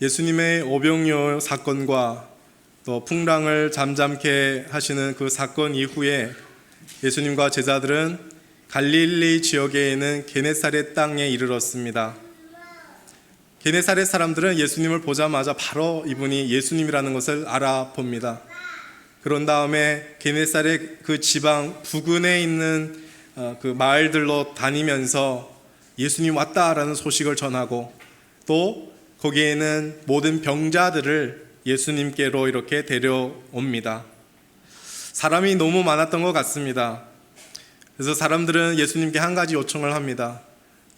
예수님의 오병이어 사건과 또 풍랑을 잠잠케 하시는 그 사건 이후에 예수님과 제자들은 갈릴리 지역에 있는 게네사렛 땅에 이르렀습니다. 게네사렛 사람들은 예수님을 보자마자 바로 이분이 예수님이라는 것을 알아봅니다. 그런 다음에 게네사렛 그 지방 부근에 있는 그 마을들로 다니면서 예수님 왔다라는 소식을 전하고, 또 거기에는 모든 병자들을 예수님께로 이렇게 데려옵니다. 사람이 너무 많았던 것 같습니다. 그래서 사람들은 예수님께 한 가지 요청을 합니다.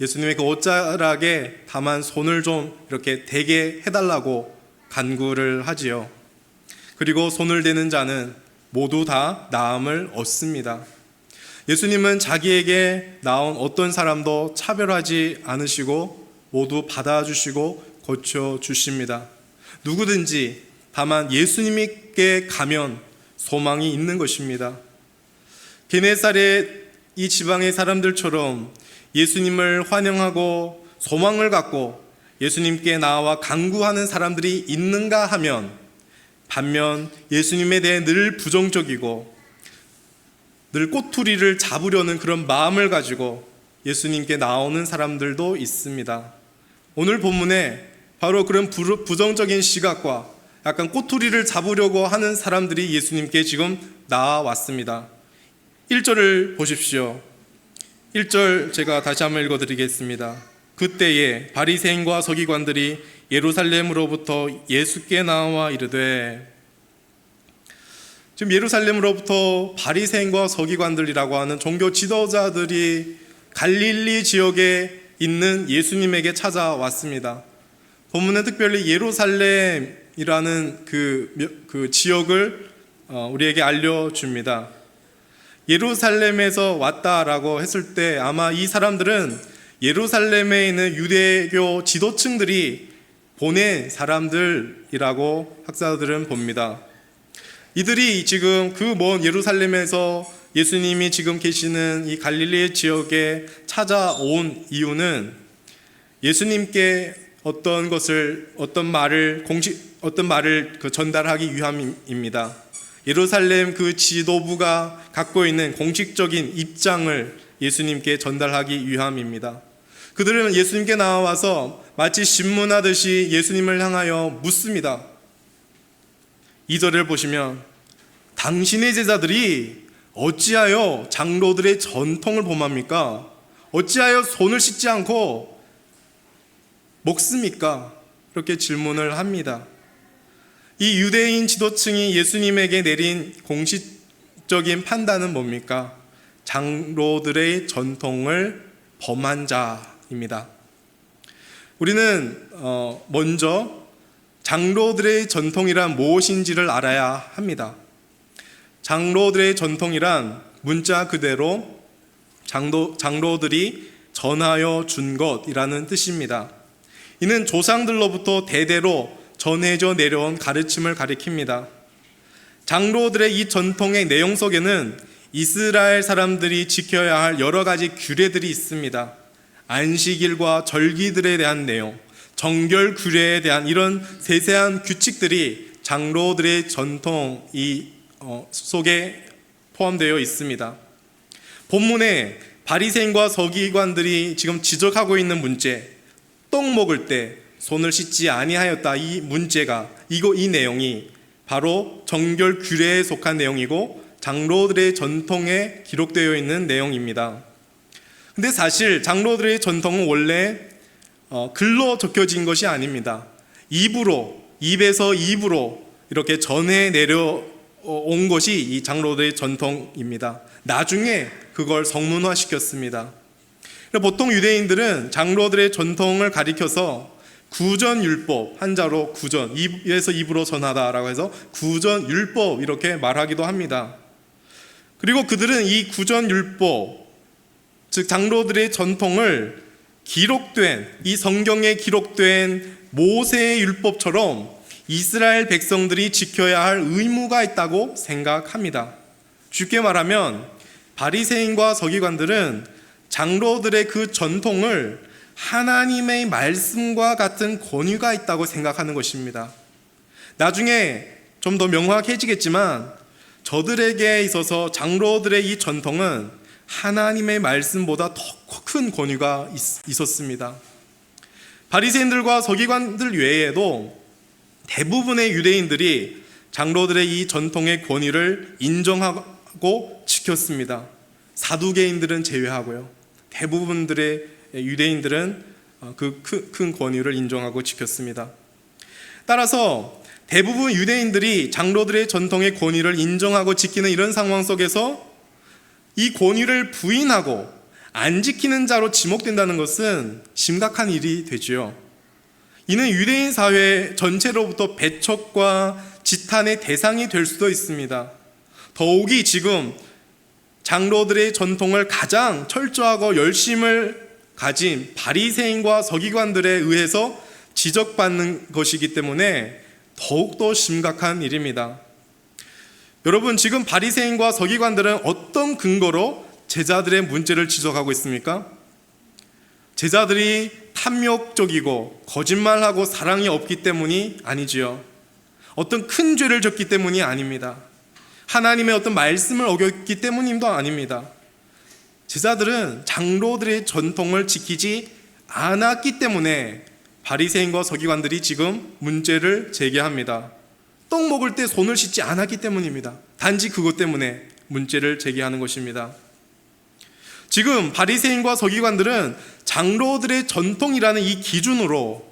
예수님의 그 옷자락에 다만 손을 좀 이렇게 대게 해달라고 간구를 하지요. 그리고 손을 대는 자는 모두 다 나음을 얻습니다. 예수님은 자기에게 나온 어떤 사람도 차별하지 않으시고 모두 받아주시고 고쳐주십니다. 누구든지 다만 예수님께 가면 소망이 있는 것입니다. 게네사렛 이 지방의 사람들처럼 예수님을 환영하고 소망을 갖고 예수님께 나와 간구하는 사람들이 있는가 하면, 반면 예수님에 대해 늘 부정적이고 늘 꼬투리를 잡으려는 그런 마음을 가지고 예수님께 나오는 사람들도 있습니다. 오늘 본문에 바로 그런 부정적인 시각과 약간 꼬투리를 잡으려고 하는 사람들이 예수님께 지금 나와왔습니다. 1절을 보십시오. 1절 제가 다시 한번 읽어드리겠습니다. 그때에 바리새인과 서기관들이 예루살렘으로부터 예수께 나와 이르되, 지금 예루살렘으로부터 바리새인과 서기관들이라고 하는 종교 지도자들이 갈릴리 지역에 있는 예수님에게 찾아왔습니다. 본문은 특별히 예루살렘이라는 그 지역을 우리에게 알려줍니다. 예루살렘에서 왔다라고 했을 때 아마 이 사람들은 예루살렘에 있는 유대교 지도층들이 보낸 사람들이라고 학자들은 봅니다. 이들이 지금 그 먼 예루살렘에서 예수님이 지금 계시는 이 갈릴리 지역에 찾아온 이유는 예수님께 어떤 말을 전달하기 위함입니다. 예루살렘 그 지도부가 갖고 있는 공식적인 입장을 예수님께 전달하기 위함입니다. 그들은 예수님께 나와서 마치 신문하듯이 예수님을 향하여 묻습니다. 2절을 보시면, 당신의 제자들이 어찌하여 장로들의 전통을 범합니까? 어찌하여 손을 씻지 않고 먹습니까? 이렇게 질문을 합니다. 이 유대인 지도층이 예수님에게 내린 공식적인 판단은 뭡니까? 장로들의 전통을 범한 자입니다. 우리는 먼저 장로들의 전통이란 무엇인지를 알아야 합니다. 장로들의 전통이란 문자 그대로 장로들이 전하여 준 것이라는 뜻입니다. 이는 조상들로부터 대대로 전해져 내려온 가르침을 가리킵니다. 장로들의 이 전통의 내용 속에는 이스라엘 사람들이 지켜야 할 여러 가지 규례들이 있습니다. 안식일과 절기들에 대한 내용, 정결 규례에 대한 이런 세세한 규칙들이 장로들의 전통 속에 포함되어 있습니다. 본문에 바리새인과 서기관들이 지금 지적하고 있는 문제, 떡 먹을 때 손을 씻지 아니하였다, 이 문제가 이 내용이 바로 정결 규례에 속한 내용이고 장로들의 전통에 기록되어 있는 내용입니다. 근데 사실 장로들의 전통은 원래 글로 적혀진 것이 아닙니다. 입에서 입으로 이렇게 전해 내려온 것이 이 장로들의 전통입니다. 나중에 그걸 성문화시켰습니다. 보통 유대인들은 장로들의 전통을 가리켜서 구전율법, 한자로 구전, 입에서 입으로 전하다라고 해서 구전율법 이렇게 말하기도 합니다. 그리고 그들은 이 구전율법, 즉 장로들의 전통을 이 성경에 기록된 모세의 율법처럼 이스라엘 백성들이 지켜야 할 의무가 있다고 생각합니다. 쉽게 말하면 바리새인과 서기관들은 장로들의 그 전통을 하나님의 말씀과 같은 권위가 있다고 생각하는 것입니다. 나중에 좀 더 명확해지겠지만 저들에게 있어서 장로들의 이 전통은 하나님의 말씀보다 더 큰 권위가 있었습니다. 바리새인들과 서기관들 외에도 대부분의 유대인들이 장로들의 이 전통의 권위를 인정하고 지켰습니다. 사두개인들은 제외하고요. 대부분들의 유대인들은 그 큰 권위를 인정하고 지켰습니다. 따라서 대부분 유대인들이 장로들의 전통의 권위를 인정하고 지키는 이런 상황 속에서 이 권위를 부인하고 안 지키는 자로 지목된다는 것은 심각한 일이 되지요. 이는 유대인 사회 전체로부터 배척과 지탄의 대상이 될 수도 있습니다. 더욱이 지금 장로들의 전통을 가장 철저하고 열심을 가진 바리새인과 서기관들에 의해서 지적받는 것이기 때문에 더욱더 심각한 일입니다. 여러분, 지금 바리새인과 서기관들은 어떤 근거로 제자들의 문제를 지적하고 있습니까? 제자들이 탐욕적이고 거짓말하고 사랑이 없기 때문이 아니지요. 어떤 큰 죄를 졌기 때문이 아닙니다. 하나님의 어떤 말씀을 어겼기 때문임도 아닙니다. 제자들은 장로들의 전통을 지키지 않았기 때문에 바리새인과 서기관들이 지금 문제를 제기합니다. 떡 먹을 때 손을 씻지 않았기 때문입니다. 단지 그것 때문에 문제를 제기하는 것입니다. 지금 바리새인과 서기관들은 장로들의 전통이라는 이 기준으로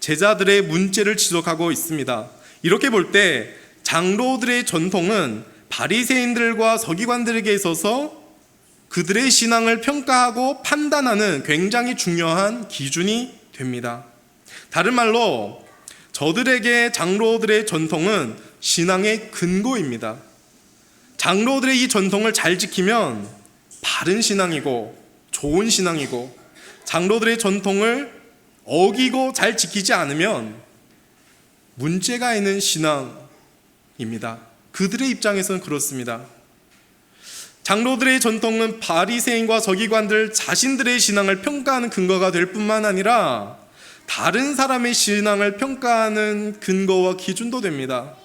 제자들의 문제를 지적하고 있습니다. 이렇게 볼 때 장로들의 전통은 바리새인들과 서기관들에게 있어서 그들의 신앙을 평가하고 판단하는 굉장히 중요한 기준이 됩니다. 다른 말로 저들에게 장로들의 전통은 신앙의 근거입니다. 장로들의 이 전통을 잘 지키면 바른 신앙이고 좋은 신앙이고, 장로들의 전통을 어기고 잘 지키지 않으면 문제가 있는 신앙입니다. 그들의 입장에서는 그렇습니다. 장로들의 전통은 바리새인과 서기관들 자신들의 신앙을 평가하는 근거가 될 뿐만 아니라 다른 사람의 신앙을 평가하는 근거와 기준도 됩니다.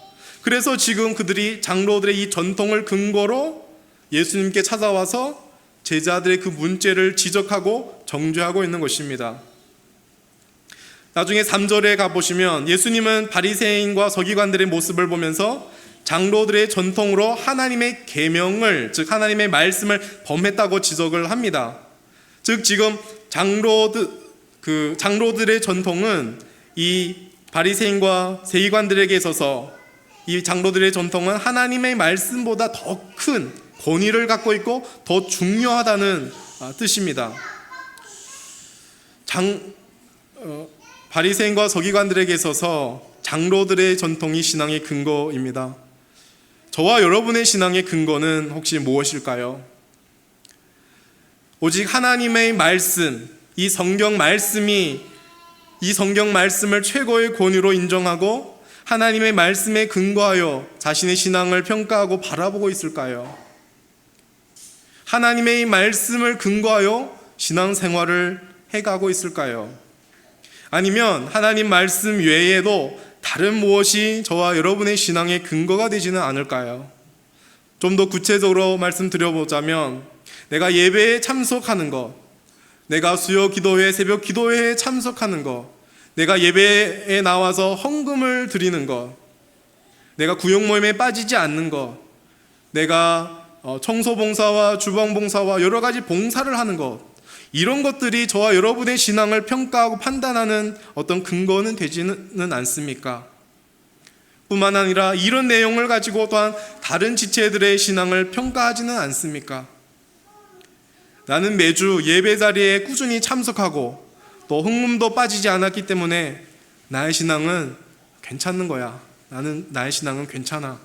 그래서 지금 그들이 장로들의 이 전통을 근거로 예수님께 찾아와서 제자들의 그 문제를 지적하고 정죄하고 있는 것입니다. 나중에 3절에 가보시면 예수님은 바리새인과 서기관들의 모습을 보면서 장로들의 전통으로 하나님의 계명을, 즉 하나님의 말씀을 범했다고 지적을 합니다. 즉 지금 장로들의 전통은 이 바리새인과 서기관들에게 있어서 이 장로들의 전통은 하나님의 말씀보다 더 큰 권위를 갖고 있고 더 중요하다는 뜻입니다. 바리새인과 서기관들에게 있어서 장로들의 전통이 신앙의 근거입니다. 저와 여러분의 신앙의 근거는 혹시 무엇일까요? 오직 하나님의 말씀, 이 성경 말씀을 최고의 권위로 인정하고 하나님의 말씀에 근거하여 자신의 신앙을 평가하고 바라보고 있을까요? 하나님의 말씀을 근거하여 신앙생활을 해가고 있을까요? 아니면 하나님 말씀 외에도 다른 무엇이 저와 여러분의 신앙의 근거가 되지는 않을까요? 좀 더 구체적으로 말씀드려보자면, 내가 예배에 참석하는 것, 내가 수요 기도회, 새벽 기도회에 참석하는 것, 내가 예배에 나와서 헌금을 드리는 것, 내가 구역 모임에 빠지지 않는 것, 내가 청소봉사와 주방봉사와 여러 가지 봉사를 하는 것, 이런 것들이 저와 여러분의 신앙을 평가하고 판단하는 어떤 근거는 되지는 않습니까? 뿐만 아니라 이런 내용을 가지고 또한 다른 지체들의 신앙을 평가하지는 않습니까? 나는 매주 예배 자리에 꾸준히 참석하고 또 헌금도 빠지지 않았기 때문에 나의 신앙은 괜찮은 거야. 나의 신앙은 괜찮아.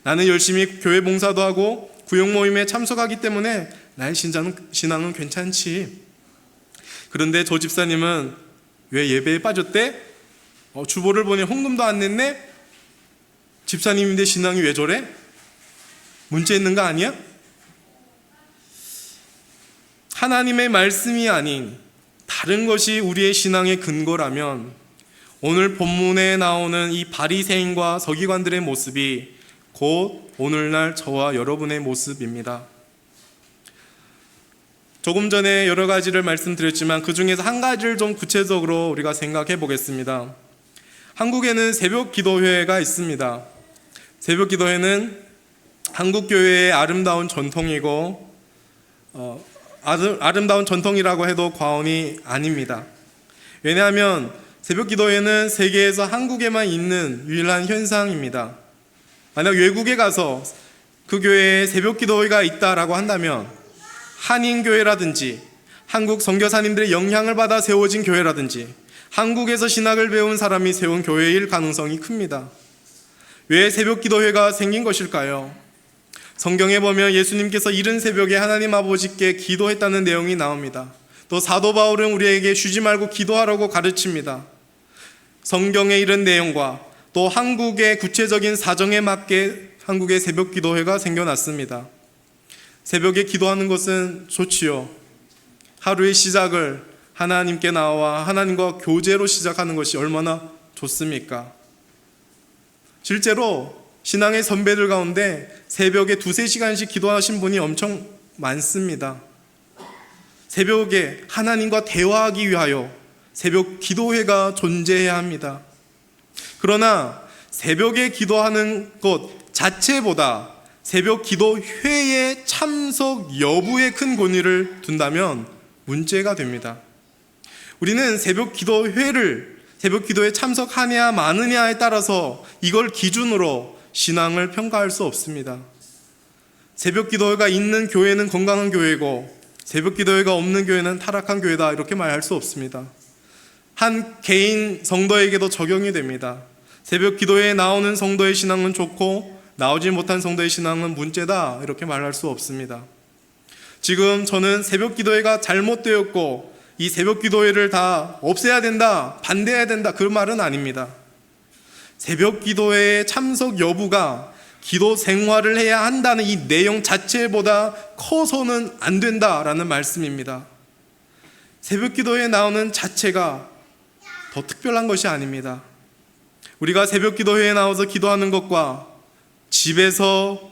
나는 열심히 교회 봉사도 하고 구역 모임에 참석하기 때문에 나의 신앙은 괜찮지. 그런데 저 집사님은 왜 예배에 빠졌대? 주보를 보니 헌금도 안 냈네? 집사님인데 신앙이 왜 저래? 문제 있는 거 아니야? 다른 것이 우리의 신앙의 근거라면 오늘 본문에 나오는 이 바리새인과 서기관들의 모습이 곧 오늘날 저와 여러분의 모습입니다. 조금 전에 여러 가지를 말씀드렸지만 그 중에서 한 가지를 좀 구체적으로 우리가 생각해 보겠습니다. 한국에는 새벽 기도회가 있습니다. 새벽 기도회는 한국 교회의 아름다운 전통이고 아름다운 전통이라고 해도 과언이 아닙니다. 왜냐하면 새벽 기도회는 세계에서 한국에만 있는 유일한 현상입니다. 만약 외국에 가서 그 교회에 새벽 기도회가 있다라고 한다면 한인교회라든지 한국 선교사님들의 영향을 받아 세워진 교회라든지 한국에서 신학을 배운 사람이 세운 교회일 가능성이 큽니다. 왜 새벽 기도회가 생긴 것일까요? 성경에 보면 예수님께서 이른 새벽에 하나님 아버지께 기도했다는 내용이 나옵니다. 또 사도 바울은 우리에게 쉬지 말고 기도하라고 가르칩니다. 성경에 이른 내용과 또 한국의 구체적인 사정에 맞게 한국의 새벽 기도회가 생겨났습니다. 새벽에 기도하는 것은 좋지요. 하루의 시작을 하나님께 나와 하나님과 교제로 시작하는 것이 얼마나 좋습니까? 실제로 신앙의 선배들 가운데 새벽에 2-3시간씩 기도하신 분이 엄청 많습니다. 새벽에 하나님과 대화하기 위하여 새벽 기도회가 존재해야 합니다. 그러나 새벽에 기도하는 것 자체보다 새벽 기도회의 참석 여부에 큰 권위를 둔다면 문제가 됩니다. 우리는 새벽 기도에 참석하냐 마느냐에 따라서 이걸 기준으로 신앙을 평가할 수 없습니다. 새벽 기도회가 있는 교회는 건강한 교회고 새벽 기도회가 없는 교회는 타락한 교회다 이렇게 말할 수 없습니다. 한 개인 성도에게도 적용이 됩니다. 새벽 기도회에 나오는 성도의 신앙은 좋고 나오지 못한 성도의 신앙은 문제다 이렇게 말할 수 없습니다. 지금 저는 새벽 기도회가 잘못되었고 이 새벽 기도회를 다 없애야 된다, 반대해야 된다 그 말은 아닙니다. 새벽 기도회의 참석 여부가 기도 생활을 해야 한다는 이 내용 자체보다 커서는 안 된다라는 말씀입니다. 새벽 기도회에 나오는 자체가 더 특별한 것이 아닙니다. 우리가 새벽 기도회에 나와서 기도하는 것과 집에서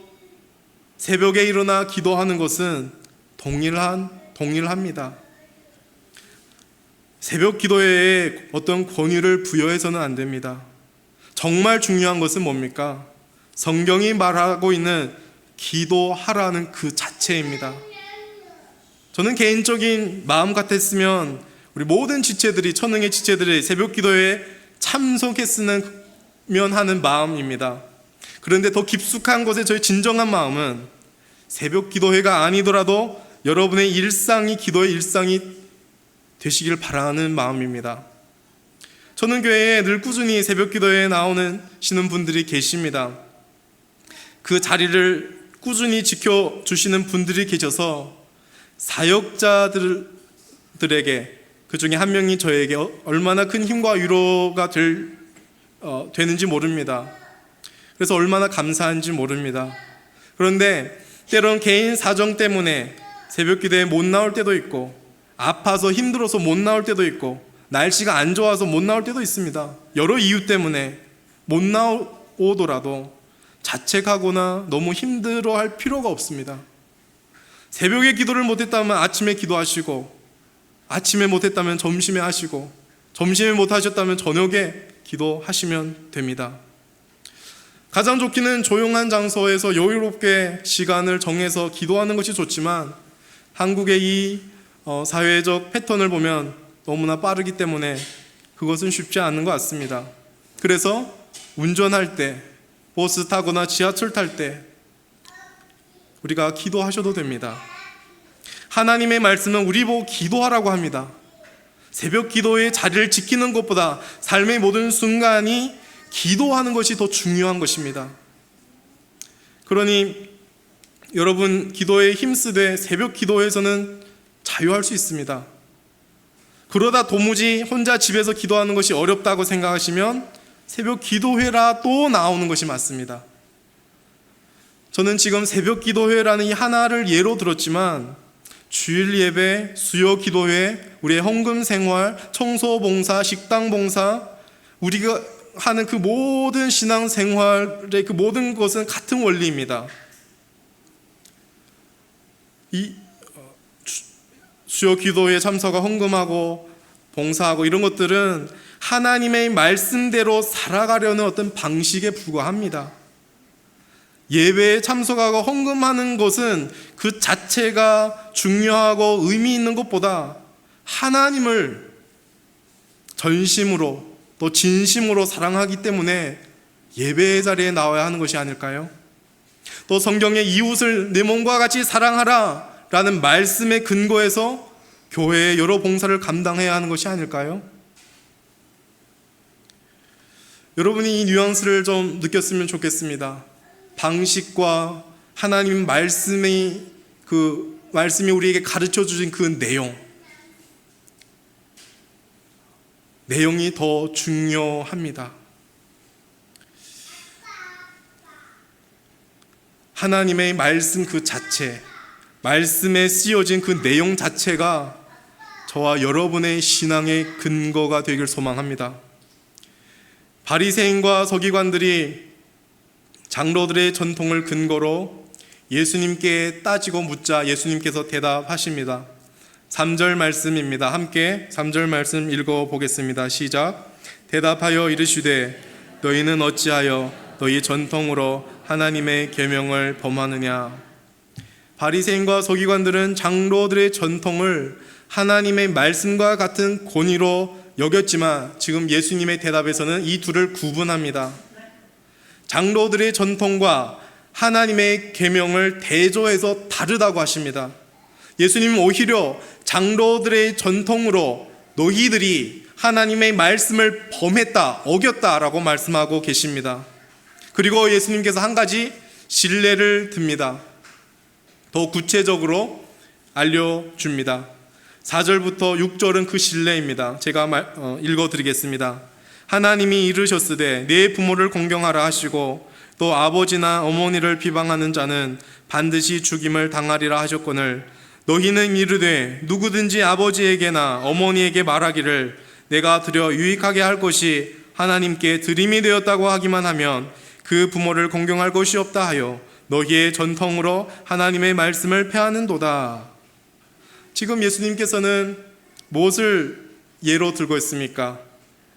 새벽에 일어나 기도하는 것은 동일합니다. 새벽 기도회에 어떤 권위를 부여해서는 안 됩니다. 정말 중요한 것은 뭡니까? 성경이 말하고 있는 기도하라는 그 자체입니다. 저는 개인적인 마음 같았으면 우리 모든 지체들이 천흥의 지체들이 새벽 기도회에 참석했으면 하는 마음입니다. 그런데 더 깊숙한 곳에 저의 진정한 마음은 새벽 기도회가 아니더라도 여러분의 일상이 기도의 일상이 되시길 바라는 마음입니다. 천흥교회에 늘 꾸준히 새벽 기도회에 나오시는 분들이 계십니다. 그 자리를 꾸준히 지켜주시는 분들이 계셔서 사역자들에게 그 중에 한 명이 저에게 얼마나 큰 힘과 위로가 되는지 모릅니다. 그래서 얼마나 감사한지 모릅니다. 그런데 때론 개인 사정 때문에 새벽 기도에 못 나올 때도 있고 아파서 힘들어서 못 나올 때도 있고 날씨가 안 좋아서 못 나올 때도 있습니다. 여러 이유 때문에 못 나오더라도 자책하거나 너무 힘들어할 필요가 없습니다. 새벽에 기도를 못했다면 아침에 기도하시고 아침에 못했다면 점심에 하시고 점심에 못하셨다면 저녁에 기도하시면 됩니다. 가장 좋기는 조용한 장소에서 여유롭게 시간을 정해서 기도하는 것이 좋지만 한국의 이 사회적 패턴을 보면 너무나 빠르기 때문에 그것은 쉽지 않은 것 같습니다. 그래서 운전할 때, 버스 타거나 지하철 탈 때 우리가 기도하셔도 됩니다. 하나님의 말씀은 우리 보고 기도하라고 합니다. 새벽 기도의 자리를 지키는 것보다 삶의 모든 순간이 기도하는 것이 더 중요한 것입니다. 그러니 여러분 기도에 힘쓰되 새벽 기도에서는 자유할 수 있습니다. 그러다 도무지 혼자 집에서 기도하는 것이 어렵다고 생각하시면 새벽 기도회라 또 나오는 것이 맞습니다. 저는 지금 새벽 기도회라는 이 하나를 예로 들었지만 주일 예배, 수요 기도회, 우리의 헌금 생활, 청소 봉사, 식당 봉사, 우리가 하는 그 모든 신앙 생활의 그 모든 것은 같은 원리입니다. 이 수요 기도에 참석하고 헌금하고 봉사하고 이런 것들은 하나님의 말씀대로 살아가려는 어떤 방식에 불과합니다. 예배에 참석하고 헌금하는 것은 그 자체가 중요하고 의미 있는 것보다 하나님을 전심으로 또 진심으로 사랑하기 때문에 예배의 자리에 나와야 하는 것이 아닐까요? 또 성경의 이웃을 내 몸과 같이 사랑하라 라는 말씀의 근거에서 교회의 여러 봉사를 감당해야 하는 것이 아닐까요? 여러분이 이 뉘앙스를 좀 느꼈으면 좋겠습니다. 방식과 하나님 말씀이 우리에게 가르쳐 주신 그 내용이 더 중요합니다. 하나님의 말씀 그 자체, 말씀에 쓰여진 그 내용 자체가 저와 여러분의 신앙의 근거가 되길 소망합니다. 바리새인과 서기관들이 장로들의 전통을 근거로 예수님께 따지고 묻자 예수님께서 대답하십니다. 3절 말씀입니다. 함께 3절 말씀 읽어보겠습니다. 시작. 대답하여 이르시되 너희는 어찌하여 너희 전통으로 하나님의 계명을 범하느냐. 바리새인과 서기관들은 장로들의 전통을 하나님의 말씀과 같은 권위로 여겼지만 지금 예수님의 대답에서는 이 둘을 구분합니다. 장로들의 전통과 하나님의 계명을 대조해서 다르다고 하십니다. 예수님은 오히려 장로들의 전통으로 너희들이 하나님의 말씀을 범했다, 어겼다라고 말씀하고 계십니다. 그리고 예수님께서 한 가지 신뢰를 듭니다. 더 구체적으로 알려줍니다. 4절부터 6절은 그 신뢰입니다. 제가 읽어드리겠습니다. 하나님이 이르셨으되 내 부모를 공경하라 하시고 또 아버지나 어머니를 비방하는 자는 반드시 죽임을 당하리라 하셨거늘 너희는 이르되 누구든지 아버지에게나 어머니에게 말하기를 내가 드려 유익하게 할 것이 하나님께 드림이 되었다고 하기만 하면 그 부모를 공경할 것이 없다 하여 너희의 전통으로 하나님의 말씀을 폐하는도다. 지금 예수님께서는 무엇을 예로 들고 있습니까?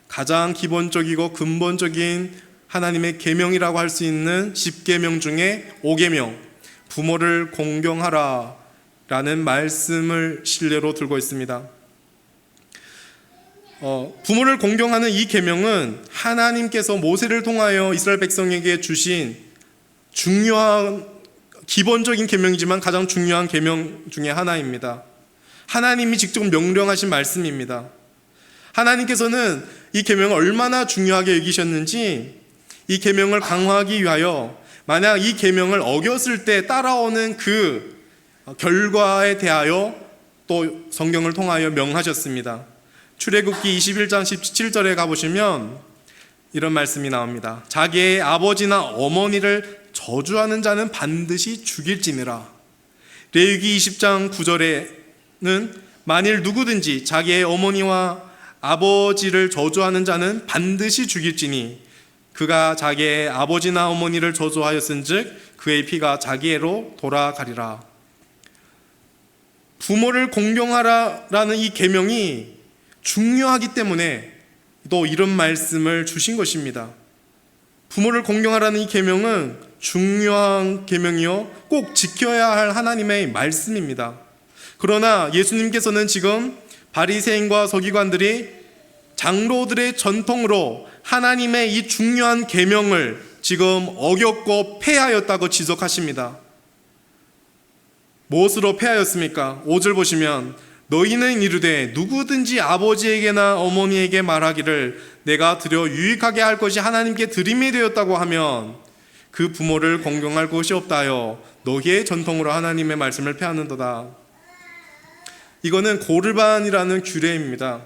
가장 기본적이고 근본적인 하나님의 계명이라고 할 수 있는 10계명 중에 5계명, 부모를 공경하라 라는 말씀을 신뢰로 들고 있습니다. 부모를 공경하는 이 계명은 하나님께서 모세를 통하여 이스라엘 백성에게 주신 중요한 기본적인 계명이지만 가장 중요한 계명 중에 하나입니다. 하나님이 직접 명령하신 말씀입니다. 하나님께서는 이 계명을 얼마나 중요하게 여기셨는지 이 계명을 강화하기 위하여 만약 이 계명을 어겼을 때 따라오는 그 결과에 대하여 또 성경을 통하여 명하셨습니다. 출애굽기 21장 17절에 가보시면 이런 말씀이 나옵니다. 자기의 아버지나 어머니를 저주하는 자는 반드시 죽일지니라. 레위기 20장 9절에는 만일 누구든지 자기의 어머니와 아버지를 저주하는 자는 반드시 죽일지니 그가 자기의 아버지나 어머니를 저주하였은즉 그의 피가 자기애로 돌아가리라. 부모를 공경하라라는 이 계명이 중요하기 때문에 또 이런 말씀을 주신 것입니다. 부모를 공경하라는 이 계명은 중요한 계명이요 꼭 지켜야 할 하나님의 말씀입니다. 그러나 예수님께서는 지금 바리새인과 서기관들이 장로들의 전통으로 하나님의 이 중요한 계명을 지금 어겼고 폐하였다고 지적하십니다. 무엇으로 폐하였습니까? 5절 보시면 너희는 이르되 누구든지 아버지에게나 어머니에게 말하기를 내가 드려 유익하게 할 것이 하나님께 드림이 되었다고 하면 그 부모를 공경할 것이 없다 하여 너희의 전통으로 하나님의 말씀을 폐하는도다. 이거는 고르반이라는 규례입니다.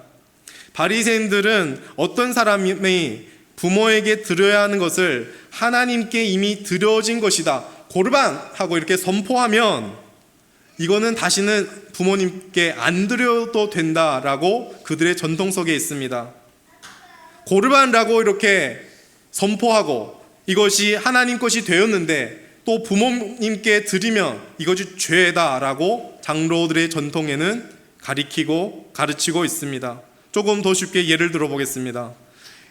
바리새인들은 어떤 사람이 부모에게 드려야 하는 것을 하나님께 이미 드려진 것이다 고르반 하고 이렇게 선포하면 이거는 다시는 부모님께 안 드려도 된다라고 그들의 전통 속에 있습니다. 고르반이라고 이렇게 선포하고 이것이 하나님 것이 되었는데 또 부모님께 드리면 이것이 죄다라고 장로들의 전통에는 가르치고 있습니다. 조금 더 쉽게 예를 들어 보겠습니다.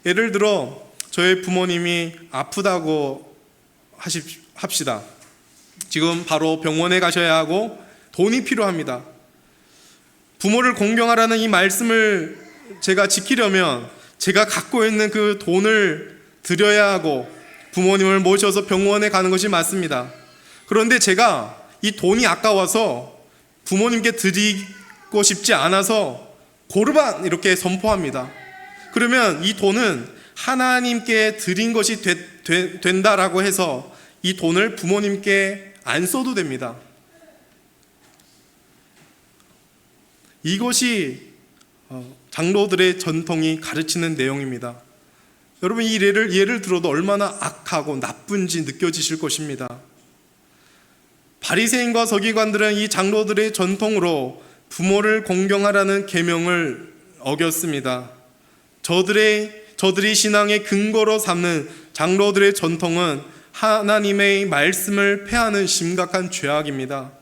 예를 들어 저희 부모님이 아프다고 합시다. 지금 바로 병원에 가셔야 하고 돈이 필요합니다. 부모를 공경하라는 이 말씀을 제가 지키려면 제가 갖고 있는 그 돈을 드려야 하고 부모님을 모셔서 병원에 가는 것이 맞습니다. 그런데 제가 이 돈이 아까워서 부모님께 드리고 싶지 않아서 고르반 이렇게 선포합니다. 그러면 이 돈은 하나님께 드린 것이 된다라고 해서 이 돈을 부모님께 안 써도 됩니다. 이것이 장로들의 전통이 가르치는 내용입니다. 여러분 이 예를 들어도 얼마나 악하고 나쁜지 느껴지실 것입니다. 바리새인과 서기관들은 이 장로들의 전통으로 부모를 공경하라는 계명을 어겼습니다. 저들이 신앙의 근거로 삼는 장로들의 전통은 하나님의 말씀을 폐하는 심각한 죄악입니다.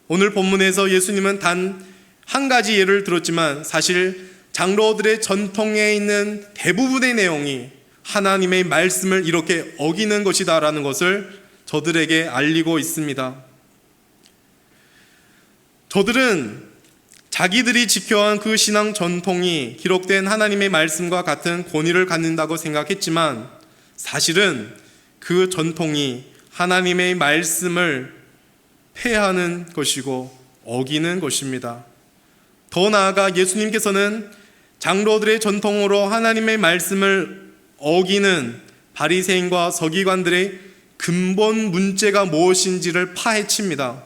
오늘 본문에서 예수님은 단 한 가지 예를 들었지만 사실 장로들의 전통에 있는 대부분의 내용이 하나님의 말씀을 이렇게 어기는 것이다라는 것을 저들에게 알리고 있습니다. 저들은 자기들이 지켜온 그 신앙 전통이 기록된 하나님의 말씀과 같은 권위를 갖는다고 생각했지만 사실은 그 전통이 하나님의 말씀을 폐하는 것이고 어기는 것입니다. 더 나아가 예수님께서는 장로들의 전통으로 하나님의 말씀을 어기는 바리새인과 서기관들의 근본 문제가 무엇인지를 파헤칩니다.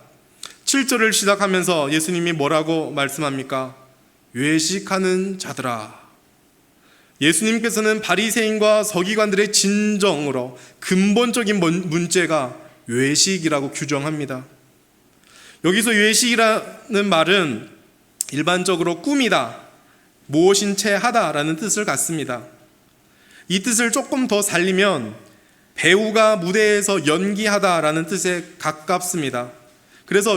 7절을 시작하면서 예수님이 뭐라고 말씀합니까? 외식하는 자들아. 예수님께서는 바리새인과 서기관들의 진정으로 근본적인 문제가 외식이라고 규정합니다. 여기서 외식이라는 말은 일반적으로 꾸미다, 무엇인 채 하다라는 뜻을 갖습니다. 이 뜻을 조금 더 살리면 배우가 무대에서 연기하다라는 뜻에 가깝습니다. 그래서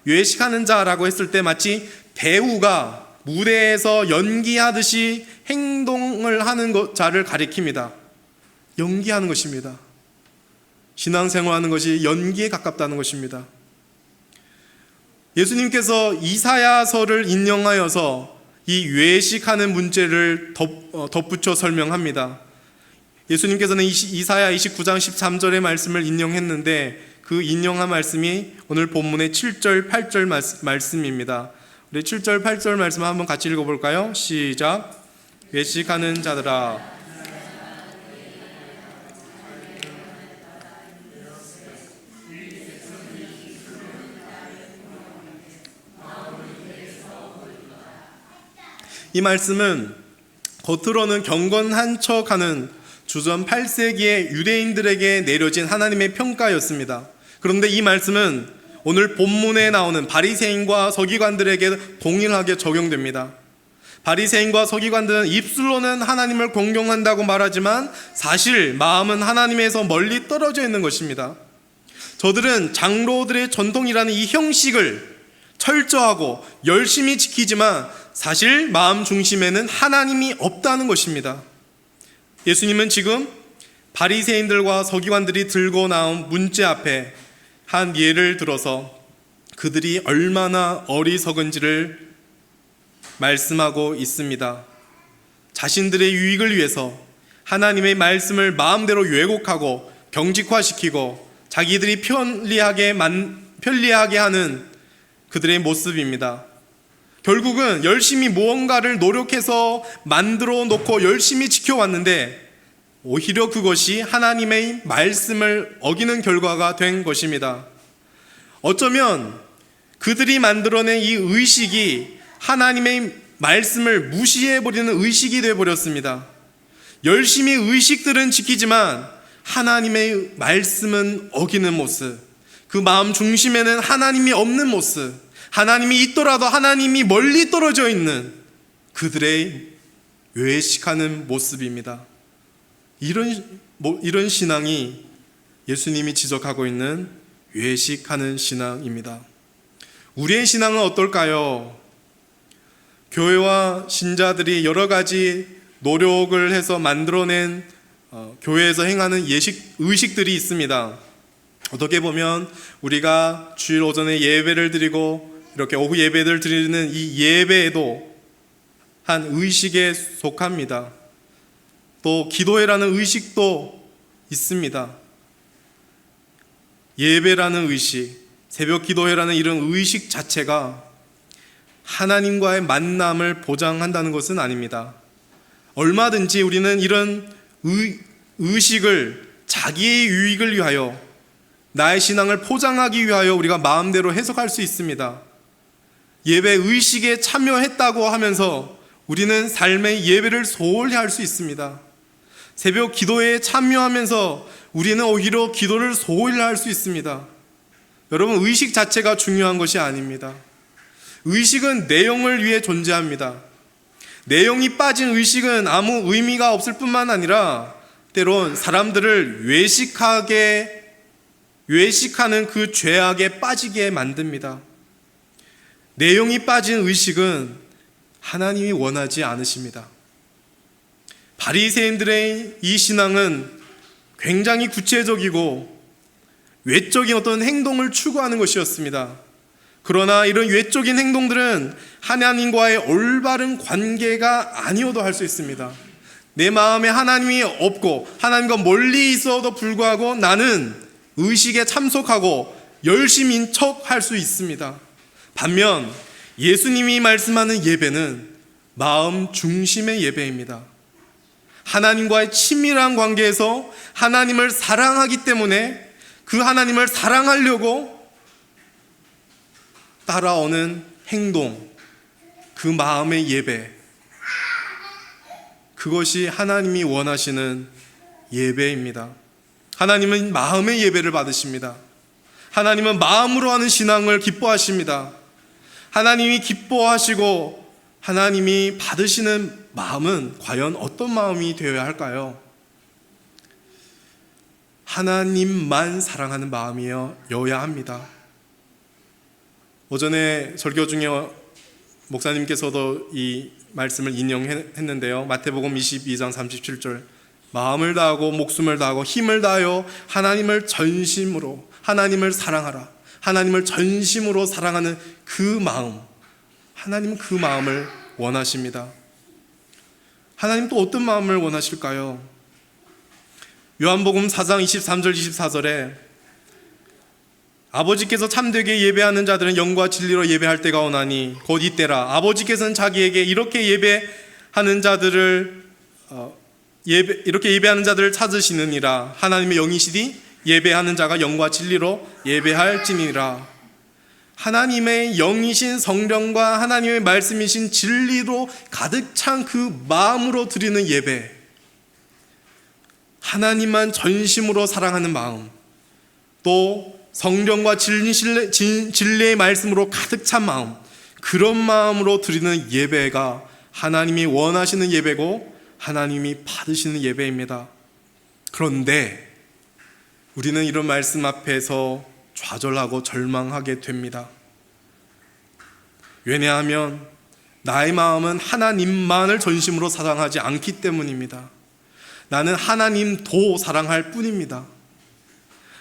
외식하는 자라고 했을 때 마치 배우가 무대에서 연기하듯이 행동을 하는 자를 가리킵니다. 연기하는 것입니다. 신앙생활하는 것이 연기에 가깝다는 것입니다. 예수님께서 이사야서를 인용하여서 이 외식하는 문제를 덧붙여 설명합니다. 예수님께서는 이사야 29장 13절의 말씀을 인용했는데 그 인용한 말씀이 오늘 본문의 7절, 8절 말씀입니다. 우리 7절, 8절 말씀 한번 같이 읽어볼까요? 시작. 외식하는 자들아 이 말씀은 겉으로는 경건한 척하는 주전 8세기의 유대인들에게 내려진 하나님의 평가였습니다. 그런데 이 말씀은 오늘 본문에 나오는 바리새인과 서기관들에게 동일하게 적용됩니다. 바리새인과 서기관들은 입술로는 하나님을 공경한다고 말하지만 사실 마음은 하나님에서 멀리 떨어져 있는 것입니다. 저들은 장로들의 전통이라는 이 형식을 철저하고 열심히 지키지만 사실 마음 중심에는 하나님이 없다는 것입니다. 예수님은 지금 바리새인들과 서기관들이 들고 나온 문제 앞에 한 예를 들어서 그들이 얼마나 어리석은지를 말씀하고 있습니다. 자신들의 유익을 위해서 하나님의 말씀을 마음대로 왜곡하고 경직화시키고 자기들이 편리하게 하는 그들의 모습입니다. 결국은 열심히 무언가를 노력해서 만들어 놓고 열심히 지켜왔는데 오히려 그것이 하나님의 말씀을 어기는 결과가 된 것입니다. 어쩌면 그들이 만들어낸 이 의식이 하나님의 말씀을 무시해버리는 의식이 되어버렸습니다. 열심히 의식들은 지키지만 하나님의 말씀은 어기는 모습, 그 마음 중심에는 하나님이 없는 모습, 하나님이 있더라도 하나님이 멀리 떨어져 있는 그들의 외식하는 모습입니다. 이런 신앙이 예수님이 지적하고 있는 외식하는 신앙입니다. 우리의 신앙은 어떨까요? 교회와 신자들이 여러 가지 노력을 해서 만들어낸 교회에서 행하는 의식들이 있습니다. 어떻게 보면 우리가 주일 오전에 예배를 드리고 이렇게 오후 예배를 드리는 이 예배에도 한 의식에 속합니다. 또 기도회라는 의식도 있습니다. 예배라는 의식, 새벽 기도회라는 이런 의식 자체가 하나님과의 만남을 보장한다는 것은 아닙니다. 얼마든지 우리는 이런 의식을 자기의 유익을 위하여, 나의 신앙을 포장하기 위하여 우리가 마음대로 해석할 수 있습니다. 예배 의식에 참여했다고 하면서 우리는 삶의 예배를 소홀히 할 수 있습니다. 새벽 기도회에 참여하면서 우리는 오히려 기도를 소홀히 할 수 있습니다. 여러분, 의식 자체가 중요한 것이 아닙니다. 의식은 내용을 위해 존재합니다. 내용이 빠진 의식은 아무 의미가 없을 뿐만 아니라 때론 사람들을 외식하는 그 죄악에 빠지게 만듭니다. 내용이 빠진 의식은 하나님이 원하지 않으십니다. 바리새인들의 이 신앙은 굉장히 구체적이고 외적인 어떤 행동을 추구하는 것이었습니다. 그러나 이런 외적인 행동들은 하나님과의 올바른 관계가 아니어도 할 수 있습니다. 내 마음에 하나님이 없고 하나님과 멀리 있어도 불구하고 나는 의식에 참석하고 열심인 척 할 수 있습니다. 반면 예수님이 말씀하는 예배는 마음 중심의 예배입니다. 하나님과의 친밀한 관계에서 하나님을 사랑하기 때문에 그 하나님을 사랑하려고 따라오는 행동, 그 마음의 예배, 그것이 하나님이 원하시는 예배입니다. 하나님은 마음의 예배를 받으십니다. 하나님은 마음으로 하는 신앙을 기뻐하십니다. 하나님이 기뻐하시고 하나님이 받으시는 마음은 과연 어떤 마음이 되어야 할까요? 하나님만 사랑하는 마음이어야 합니다. 오전에 설교 중에 목사님께서도 이 말씀을 인용했는데요. 마태복음 22장 37절, 마음을 다하고 목숨을 다하고 힘을 다하여 하나님을 전심으로, 하나님을 사랑하라. 하나님을 전심으로 사랑하는 그 마음, 하나님은 그 마음을 원하십니다. 하나님 또 어떤 마음을 원하실까요? 요한복음 4장 23절 24절에 아버지께서 참되게 예배하는 자들은 영과 진리로 예배할 때가 오나니 곧 이때라. 아버지께서는 자기에게 이렇게 예배하는 자들을 찾으시느니라. 하나님의 영이시니 예배하는 자가 영과 진리로 예배할지니라. 하나님의 영이신 성령과 하나님의 말씀이신 진리로 가득 찬 그 마음으로 드리는 예배, 하나님만 전심으로 사랑하는 마음, 또 성령과 진리의 말씀으로 가득 찬 마음, 그런 마음으로 드리는 예배가 하나님이 원하시는 예배고 하나님이 받으시는 예배입니다. 그런데 우리는 이런 말씀 앞에서 좌절하고 절망하게 됩니다. 왜냐하면 나의 마음은 하나님만을 전심으로 사랑하지 않기 때문입니다. 나는 하나님도 사랑할 뿐입니다.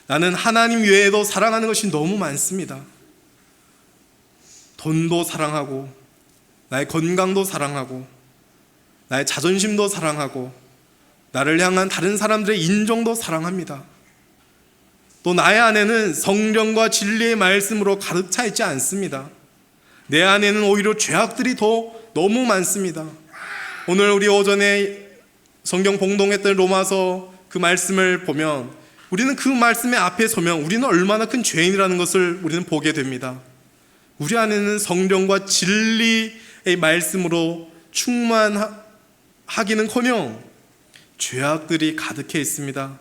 나는 하나님 외에도 사랑하는 것이 너무 많습니다. 돈도 사랑하고, 나의 건강도 사랑하고, 나의 자존심도 사랑하고, 나를 향한 다른 사람들의 인정도 사랑합니다. 또 나의 안에는 성령과 진리의 말씀으로 가득 차 있지 않습니다. 내 안에는 오히려 죄악들이 너무 많습니다. 오늘 우리 오전에 성경 봉독했던 로마서 그 말씀을 보면 우리는 그 말씀의 앞에 서면 우리는 얼마나 큰 죄인이라는 것을 우리는 보게 됩니다. 우리 안에는 성령과 진리의 말씀으로 충만하기는커녕 죄악들이 가득해 있습니다.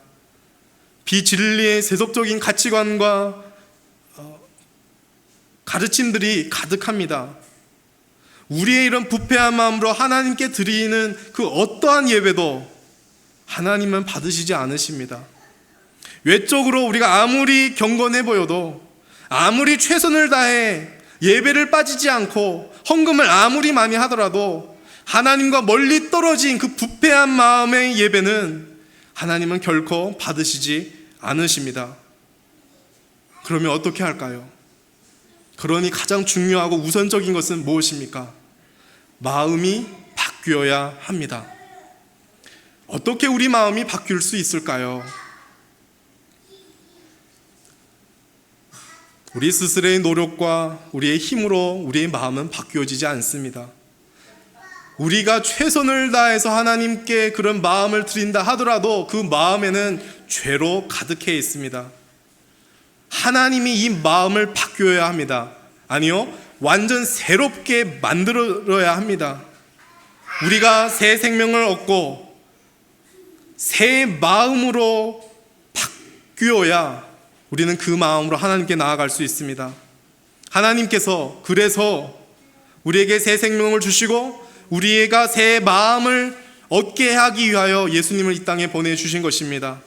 비진리의 세속적인 가치관과 가르침들이 가득합니다. 우리의 이런 부패한 마음으로 하나님께 드리는 그 어떠한 예배도 하나님은 받으시지 않으십니다. 외적으로 우리가 아무리 경건해 보여도, 아무리 최선을 다해 예배를 빠지지 않고 헌금을 아무리 많이 하더라도 하나님과 멀리 떨어진 그 부패한 마음의 예배는 하나님은 결코 받으시지 않으십니다. 그러면 어떻게 할까요? 그러니 가장 중요하고 우선적인 것은 무엇입니까? 마음이 바뀌어야 합니다. 어떻게 우리 마음이 바뀔 수 있을까요? 우리 스스로의 노력과 우리의 힘으로 우리의 마음은 바뀌어지지 않습니다. 우리가 최선을 다해서 하나님께 그런 마음을 드린다 하더라도 그 마음에는 죄로 가득해 있습니다. 하나님이 이 마음을 바뀌어야 합니다. 아니요, 완전 새롭게 만들어야 합니다. 우리가 새 생명을 얻고 새 마음으로 바뀌어야 우리는 그 마음으로 하나님께 나아갈 수 있습니다. 하나님께서 그래서 우리에게 새 생명을 주시고 우리가 새 마음을 얻게 하기 위하여 예수님을 이 땅에 보내주신 것입니다.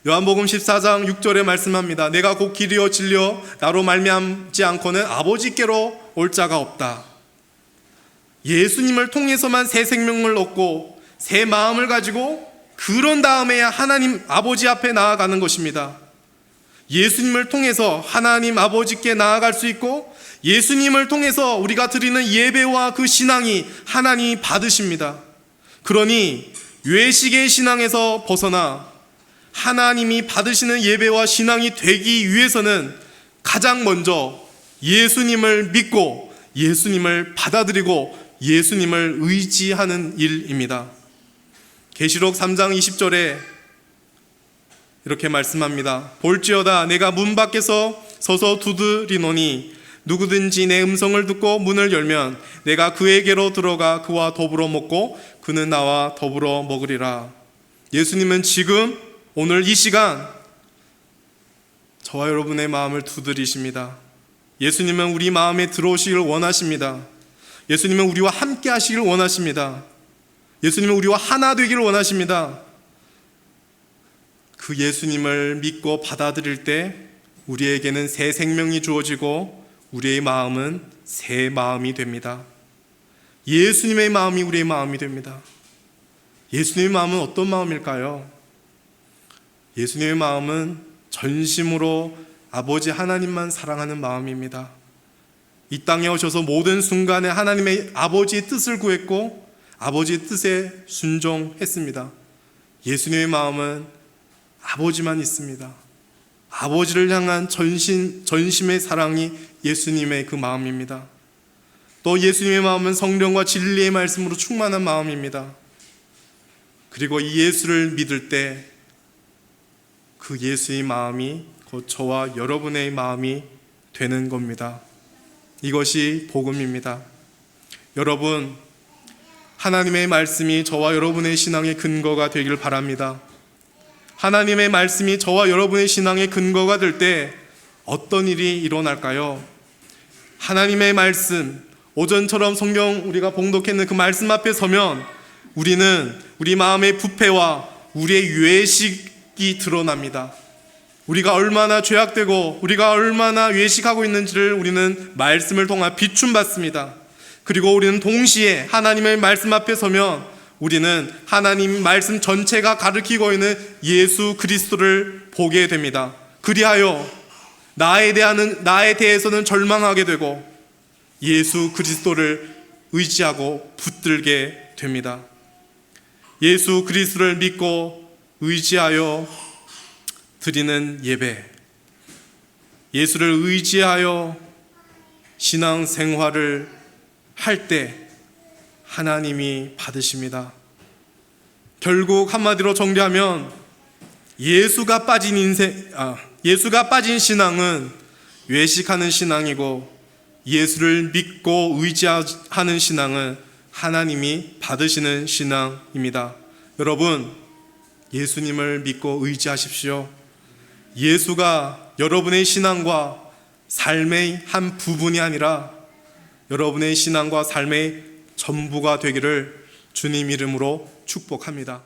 요한복음 14장 6절에 말씀합니다. 내가 곧 길이요 진리요 나로 말미암지 않고는 아버지께로 올 자가 없다. 예수님을 통해서만 새 생명을 얻고 새 마음을 가지고 그런 다음에야 하나님 아버지 앞에 나아가는 것입니다. 예수님을 통해서 하나님 아버지께 나아갈 수 있고 예수님을 통해서 우리가 드리는 예배와 그 신앙이 하나님이 받으십니다. 그러니 외식의 신앙에서 벗어나 하나님이 받으시는 예배와 신앙이 되기 위해서는 가장 먼저 예수님을 믿고 예수님을 받아들이고 예수님을 의지하는 일입니다. 계시록 3장 20절에 이렇게 말씀합니다. 볼지어다 내가 문 밖에서 서서 두드리노니 누구든지 내 음성을 듣고 문을 열면 내가 그에게로 들어가 그와 더불어 먹고 그는 나와 더불어 먹으리라. 예수님은 지금 오늘 이 시간 저와 여러분의 마음을 두드리십니다. 예수님은 우리 마음에 들어오시길 원하십니다. 예수님은 우리와 함께 하시길 원하십니다. 예수님은 우리와 하나 되기를 원하십니다. 그 예수님을 믿고 받아들일 때 우리에게는 새 생명이 주어지고 우리의 마음은 새 마음이 됩니다. 예수님의 마음이 우리의 마음이 됩니다. 예수님의 마음은 어떤 마음일까요? 예수님의 마음은 전심으로 아버지 하나님만 사랑하는 마음입니다. 이 땅에 오셔서 모든 순간에 하나님의 아버지의 뜻을 구했고 아버지의 뜻에 순종했습니다. 예수님의 마음은 아버지만 있습니다. 아버지를 향한 전심의 사랑이 예수님의 그 마음입니다. 또 예수님의 마음은 성령과 진리의 말씀으로 충만한 마음입니다. 그리고 이 예수를 믿을 때 그 예수의 마음이 곧 저와 여러분의 마음이 되는 겁니다. 이것이 복음입니다. 여러분, 하나님의 말씀이 저와 여러분의 신앙의 근거가 되길 바랍니다. 하나님의 말씀이 저와 여러분의 신앙의 근거가 될 때 어떤 일이 일어날까요? 하나님의 말씀, 오전처럼 성경 우리가 봉독했는 그 말씀 앞에 서면 우리는 우리 마음의 부패와 우리의 외식이 드러납니다. 우리가 얼마나 죄악되고 우리가 얼마나 외식하고 있는지를 우리는 말씀을 통해 비춤받습니다. 그리고 우리는 동시에 하나님의 말씀 앞에 서면 우리는 하나님 말씀 전체가 가리키고 있는 예수 그리스도를 보게 됩니다. 그리하여 나에 대해서는 절망하게 되고 예수 그리스도를 의지하고 붙들게 됩니다. 예수 그리스도를 믿고 의지하여 드리는 예배, 예수를 의지하여 신앙생활을 할 때 하나님이 받으십니다. 결국 한마디로 정리하면 예수가 빠진 신앙은 외식하는 신앙이고 예수를 믿고 의지하는 신앙은 하나님이 받으시는 신앙입니다. 여러분, 예수님을 믿고 의지하십시오. 예수가 여러분의 신앙과 삶의 한 부분이 아니라 여러분의 신앙과 삶의 전부가 되기를 주님 이름으로 축복합니다.